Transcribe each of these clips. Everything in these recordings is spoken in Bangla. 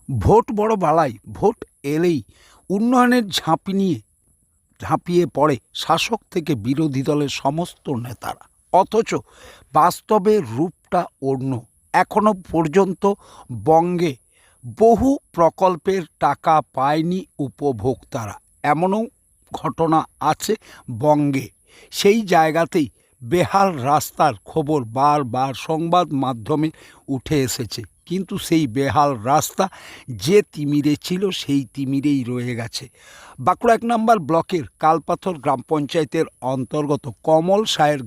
ভোট বড় বালাই, ভোট এলেই উন্নয়নের ঝাঁপিয়ে পড়ে শাসক থেকে বিরোধী দলের সমস্ত নেতারা। অথচ বাস্তবের রূপটা অন্য। এখনো পর্যন্ত বঙ্গে বহু প্রকল্পের টাকা পায়নি উপভোক্তারা। এমনও ঘটনা আছে বঙ্গে। সেই জায়গাতেই বেহাল রাস্তার খবর বারবার সংবাদ মাধ্যমে উঠে এসেছে, কিন্তু সেই বেহাল রাস্তা যে তিমিরে ছিল সেই তিমিরেই রয়ে গেছে। বাঁকুড়া ১ নম্বর ব্লকের কালপাথর গ্রাম পঞ্চায়েতের অন্তর্গত কমল সায়ের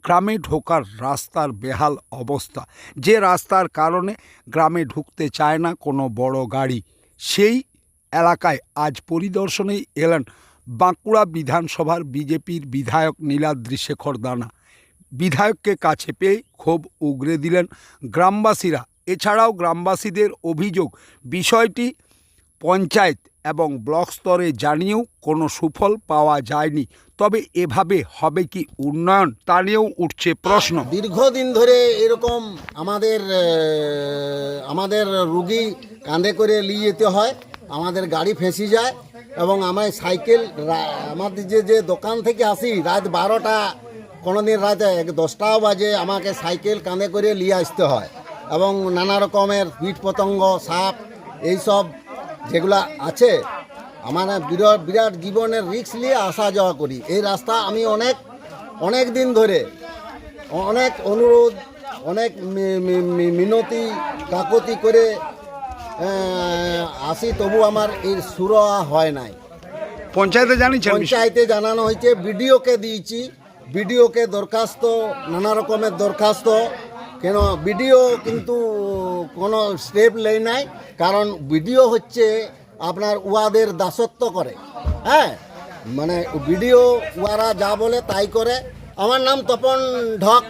গ্রামে ঢোকার রাস্তার বেহাল অবস্থা। যে রাস্তার কারণে গ্রামে ঢুকতে চায় না কোনো বড় গাড়ি। সেই এলাকায় আজ পরিদর্শনে এলেন বাঁকুড়া বিধানসভার বিজেপির বিধায়ক নীলাদ্রি শেখর দানা। বিধায়ককে কাছে পেয়ে ক্ষোভ উগরে দিলেন গ্রামবাসীরা। এছাড়াও গ্রামবাসীদের অভিযোগ, বিষয়টি পঞ্চায়েত এবং ব্লক স্তরে জানিয়েও কোনো সুফল পাওয়া যায়নি। তবে এভাবে হবে কি উন্নয়ন, তা নিয়েও উঠছে প্রশ্ন। দীর্ঘদিন ধরে এরকম আমাদের রুগী কাঁধে করে নিয়ে যেতে হয়, আমাদের গাড়ি ফেঁসে যায় এবং আমায় সাইকেল আমাদের যে দোকান থেকে আসি রাত 12টা, কোনোদিন রাত 10টাও বাজে আমাকে সাইকেল কাঁধে করে নিয়ে আসতে হয় এবং নানা রকমের কীট পতঙ্গ, সাপ, এইসব যেগুলো আছে, আমার বিরাট জীবনের রিস্ক নিয়ে আসা যাওয়া করি। এই রাস্তা আমি অনেক দিন ধরে অনেক অনুরোধ, অনেক মিনতি কাকতি করে আসি, তবু আমার এই সুরাহা হয় নাই। পঞ্চায়েতে জানিয়েছেন? পঞ্চায়েতে জানানো হয়েছে, বিডিওকে দিয়েছি, বিডিওকে দরখাস্ত, নানা রকমের দরখাস্ত, কেন বিডিও কিন্তু কোনো স্টেপ নেয় নাই। কারণ বিডিও হচ্ছে আপনার উয়াদের দাসত্ব করে, হ্যাঁ, মানে বিডিও উয়ারা যা বলে তাই করে। আমার নাম তপন ঢক।